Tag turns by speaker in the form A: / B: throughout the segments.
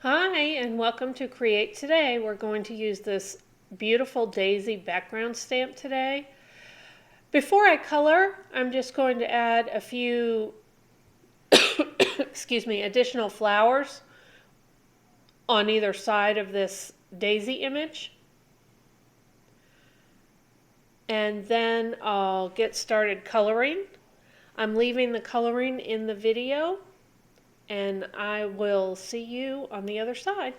A: Hi, and welcome to Create Today. We're going to use this beautiful daisy background stamp today. Before I color, I'm just going to add a few additional flowers on either side of this daisy image. And then I'll get started coloring. I'm leaving the coloring in the video, and I will see you on the other side.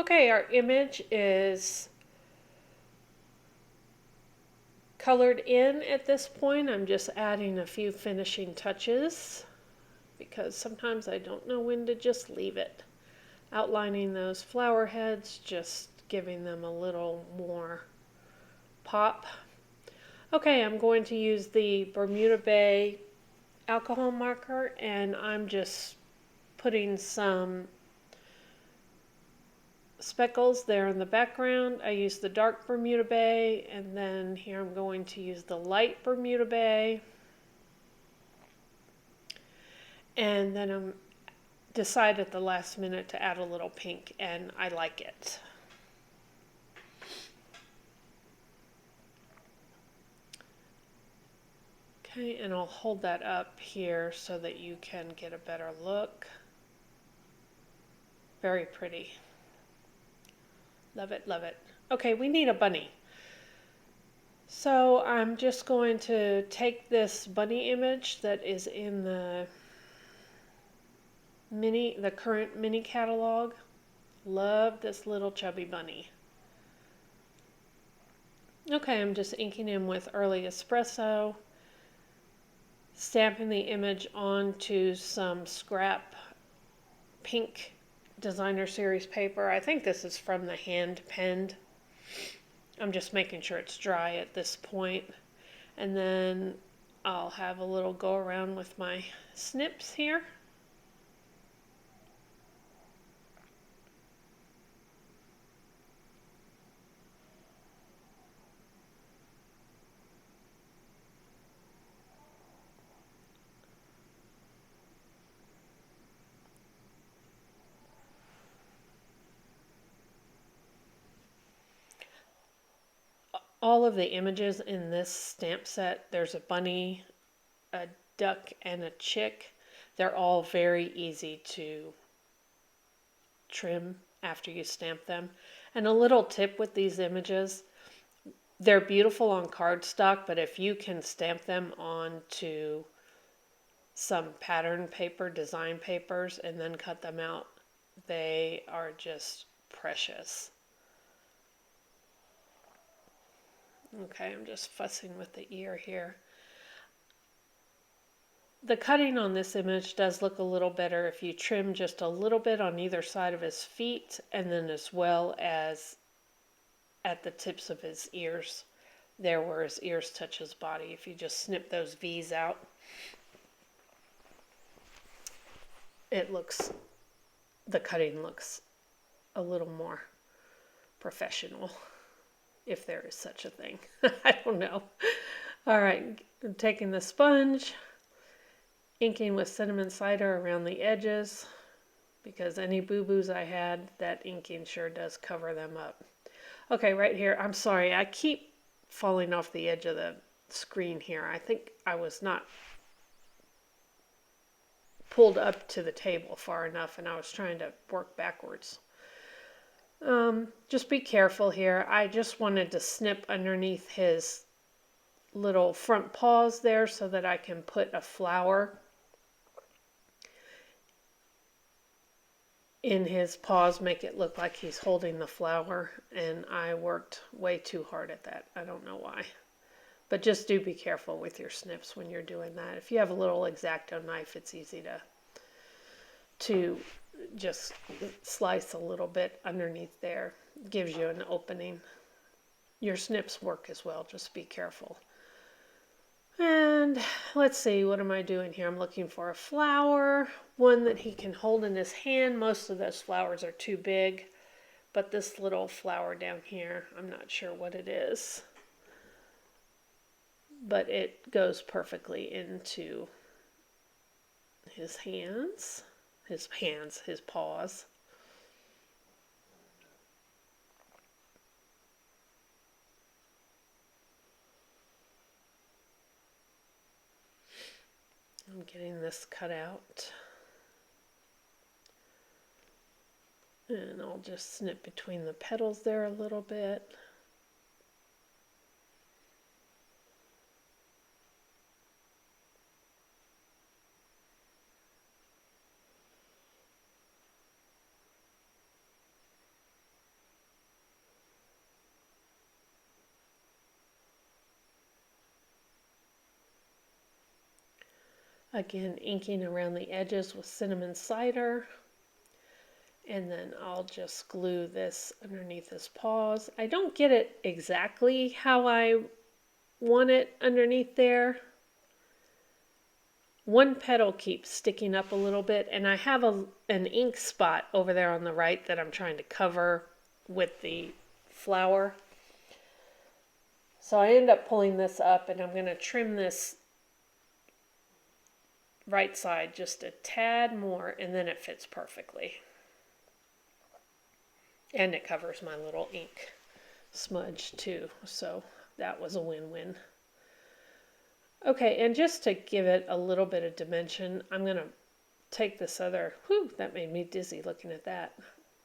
A: Okay, our image is colored in at this point. I'm just adding a few finishing touches because sometimes I don't know when to just leave it. Outlining those flower heads, just giving them a little more pop. Okay, I'm going to use the Bermuda Bay alcohol marker, and I'm just putting some speckles there in the background. I use the dark Bermuda Bay, and then here I'm going to use the light Bermuda Bay. And then I'm decide at the last minute to add a little pink, and I like it. Okay, and I'll hold that up here so that you can get a better look. Very pretty. Love it, love it. Okay, we need a bunny. So I'm just going to take this bunny image that is in the current mini catalog. Love this little chubby bunny. Okay, I'm just inking in with early espresso, stamping the image onto some scrap pink designer series paper. I think this is from the hand penned. I'm just making sure it's dry at this point. And then I'll have a little go around with my snips here. All of the images in this stamp set, there's a bunny, a duck, and a chick. They're all very easy to trim after you stamp them. And a little tip with these images, they're beautiful on cardstock, but if you can stamp them onto some pattern paper, design papers, and then cut them out, they are just precious. Okay, I'm just fussing with the ear here. The cutting on this image does look a little better if you trim just a little bit on either side of his feet, and then as well as at the tips of his ears, there where his ears touch his body. If you just snip those V's out, the cutting looks a little more professional, if there is such a thing. I don't know. All right, I'm taking the sponge, inking with cinnamon cider around the edges, because any boo-boos I had, that inking sure does cover them up. Okay, right here, I'm sorry, I keep falling off the edge of the screen here. I think I was not pulled up to the table far enough, and I was trying to work backwards. Just be careful here. I just wanted to snip underneath his little front paws there so that I can put a flower in his paws, make it look like he's holding the flower, and I worked way too hard at that. I don't know why. But just do be careful with your snips when you're doing that. If you have a little X-Acto knife, it's easy to just slice a little bit underneath there. It gives you an opening. Your snips work as well, just be careful. And let's see, what am I doing here? I'm looking for a flower, one that he can hold in his hand. Most of those flowers are too big, but this little flower down here, I'm not sure what it is, but it goes perfectly into his hands, his paws. I'm getting this cut out. And I'll just snip between the petals there a little bit. Again, inking around the edges with cinnamon cider. And then I'll just glue this underneath his paws. I don't get it exactly how I want it underneath there. One petal keeps sticking up a little bit, and I have an ink spot over there on the right that I'm trying to cover with the flower. So I end up pulling this up, and I'm going to trim this right side just a tad more, and then it fits perfectly. And it covers my little ink smudge too, so that was a win-win. Okay, and just to give it a little bit of dimension, I'm going to take this other, whew, that made me dizzy looking at that.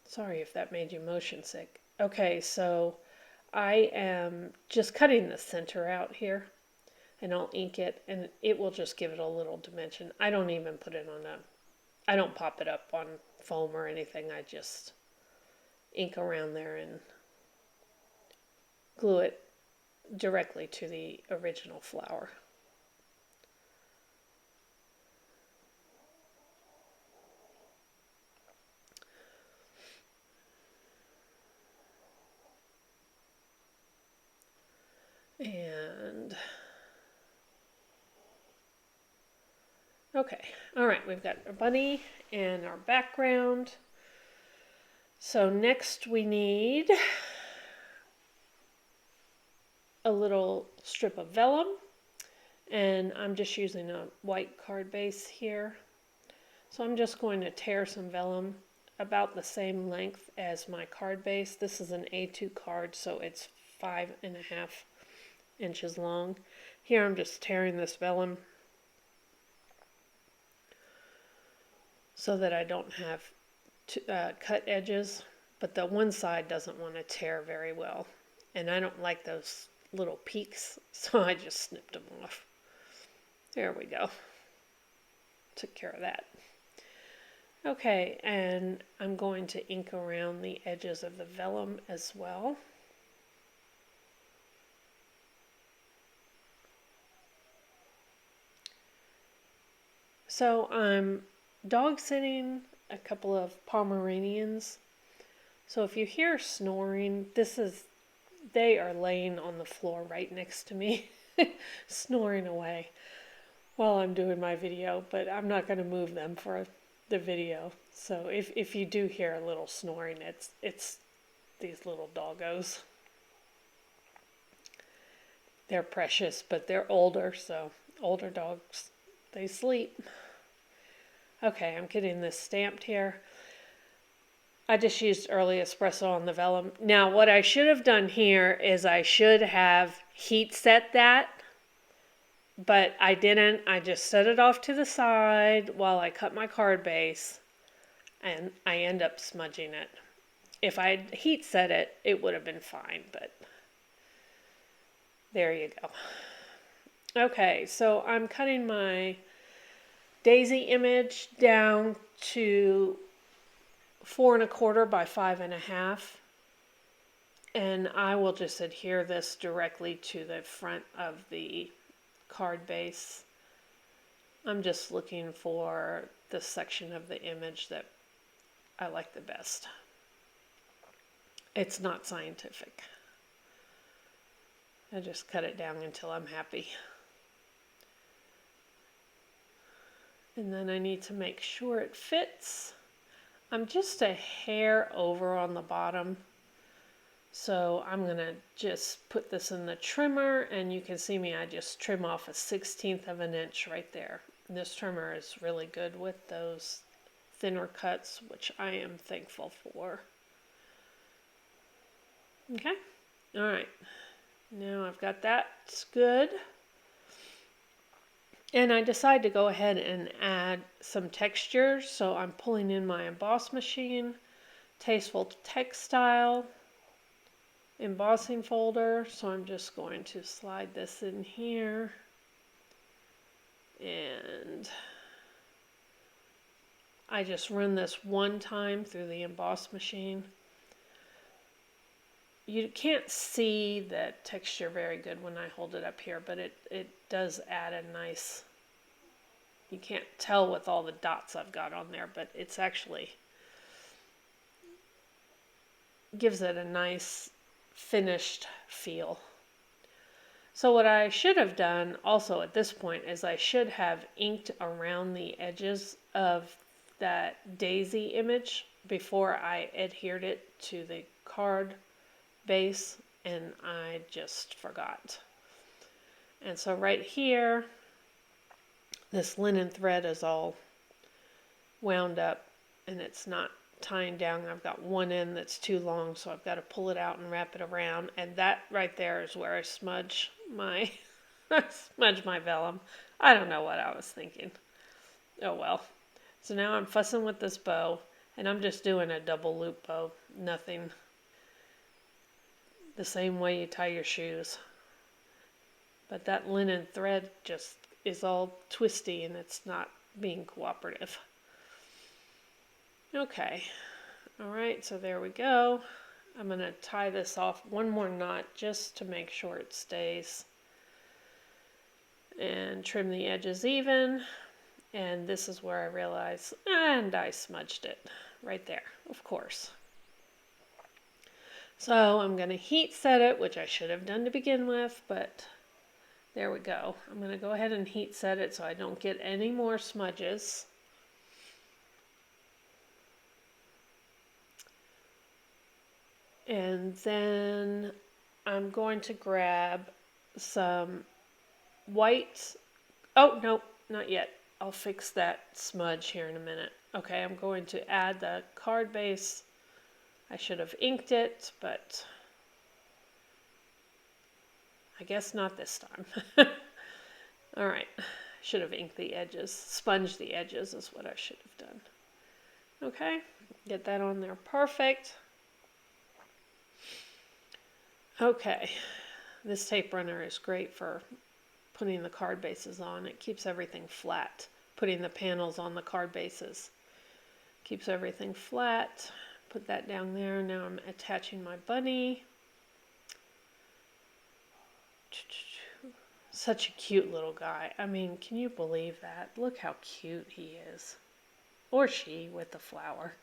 A: Sorry if that made you motion sick. Okay, so I am just cutting the center out here, and I'll ink it, and it will just give it a little dimension. I don't even put it on I don't pop it up on foam or anything. I just ink around there and glue it directly to the original flower. And okay, all right, we've got our bunny and our background. So next we need a little strip of vellum, and I'm just using a white card base here. So I'm just going to tear some vellum about the same length as my card base. This is an A2 card, so it's 5.5 inches long. Here I'm just tearing this vellum so that I don't have cut edges, but the one side doesn't want to tear very well, and I don't like those little peaks, so I just snipped them off. There we go. Took care of that. Okay, and I'm going to ink around the edges of the vellum as well. So I'm dog sitting a couple of Pomeranians. So if you hear snoring, they are laying on the floor right next to me, snoring away while I'm doing my video, but I'm not going to move them for the video. So if you do hear a little snoring, it's these little doggos. They're precious, but they're older, so older dogs, they sleep. Okay, I'm getting this stamped here. I just used early espresso on the vellum. Now, what I should have done here is I should have heat set that, but I didn't. I just set it off to the side while I cut my card base, and I end up smudging it. If I'd heat set it, it would have been fine, but there you go. Okay, so I'm cutting my daisy image down to 4.25 by 5.5, and I will just adhere this directly to the front of the card base. I'm just looking for the section of the image that I like the best. It's not scientific. I just cut it down until I'm happy. And then I need to make sure it fits. I'm just a hair over on the bottom. So I'm going to just put this in the trimmer, and you can see me, I just trim off 1/16 of an inch right there. And this trimmer is really good with those thinner cuts, which I am thankful for. Okay, all right. Now I've got that, it's good. And I decided to go ahead and add some texture, so I'm pulling in my emboss machine, Tasteful Textile embossing folder. So I'm just going to slide this in here, and I just run this one time through the emboss machine. You can't see the texture very good when I hold it up here, but it does add a nice You can't tell with all the dots I've got on there, but it's actually gives it a nice finished feel. So what I should have done also at this point is I should have inked around the edges of that daisy image before I adhered it to the card base, and I just forgot. And so right here, this linen thread is all wound up and it's not tying down. I've got one end that's too long, so I've got to pull it out and wrap it around. And that right there is where I smudge my smudge my vellum. I don't know what I was thinking. Oh well. So now I'm fussing with this bow, and I'm just doing a double loop bow. Nothing. The same way you tie your shoes. But that linen thread just is all twisty and it's not being cooperative. Okay. All right, so there we go. I'm going to tie this off one more knot just to make sure it stays. And trim the edges even. And this is where I realize, and I smudged it right there, of course. So I'm going to heat set it, which I should have done to begin with, but there we go. I'm going to go ahead and heat set it so I don't get any more smudges. And then I'm going to grab some white. Oh, no, not yet. I'll fix that smudge here in a minute. Okay, I'm going to add the card base. I should have inked it, but I guess not this time. All right, should have inked the edges. Sponged the edges is what I should have done. Okay, get that on there perfect. Okay, this tape runner is great for putting the card bases on. It keeps everything flat. Putting the panels on the card bases keeps everything flat. Put that down there. Now I'm attaching my bunny. Such a cute little guy. I mean, can you believe that? Look how cute he is. Or she with the flower.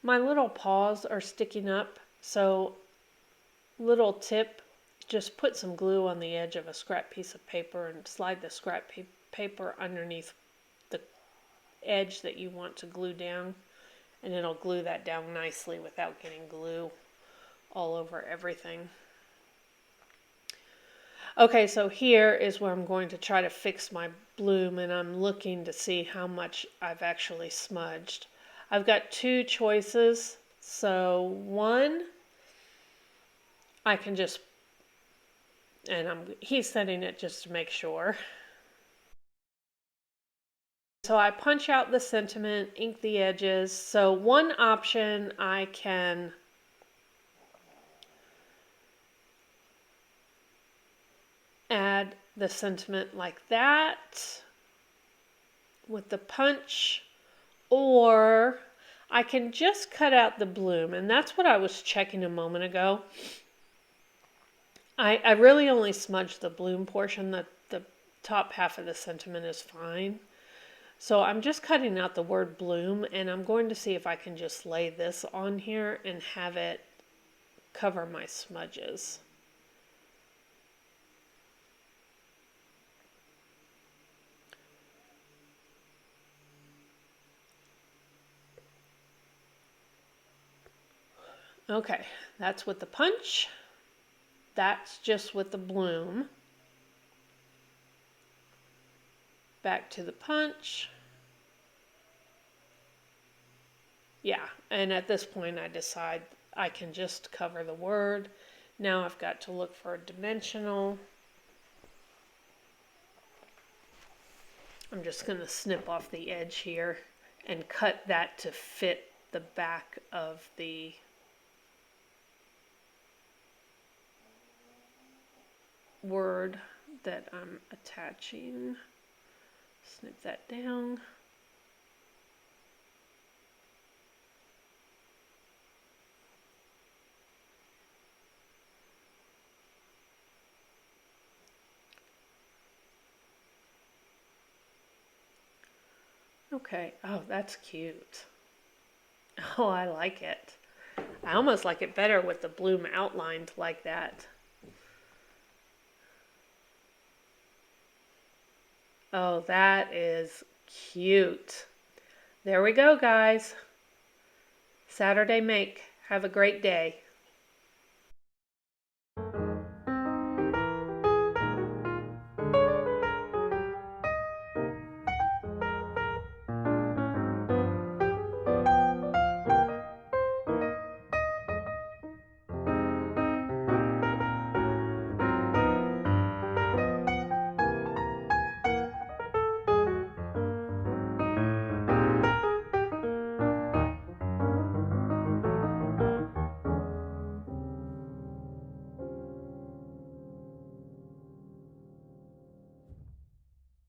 A: My little paws are sticking up, so little tip, just put some glue on the edge of a scrap piece of paper and slide the scrap paper underneath the edge that you want to glue down, and it'll glue that down nicely without getting glue all over everything. Okay, so here is where I'm going to try to fix my bloom, and I'm looking to see how much I've actually smudged. I've got two choices. So one, I can just, and he's setting it just to make sure. So I punch out the sentiment, ink the edges. So one option, I can add the sentiment like that with the punch, or I can just cut out the bloom, and that's what I was checking a moment ago. I really only smudged the bloom portion. The top half of the sentiment is fine. So I'm just cutting out the word bloom, and I'm going to see if I can just lay this on here and have it cover my smudges. Okay, that's with the punch. That's just with the bloom. Back to the punch. Yeah, and at this point I decide I can just cover the word. Now I've got to look for a dimensional. I'm just going to snip off the edge here and cut that to fit the back of the word that I'm attaching. Snip that down. Okay. Oh, that's cute. Oh, I like it. I almost like it better with the bloom outlined like that. Oh, that is cute. There we go, guys. Saturday make. Have a great day.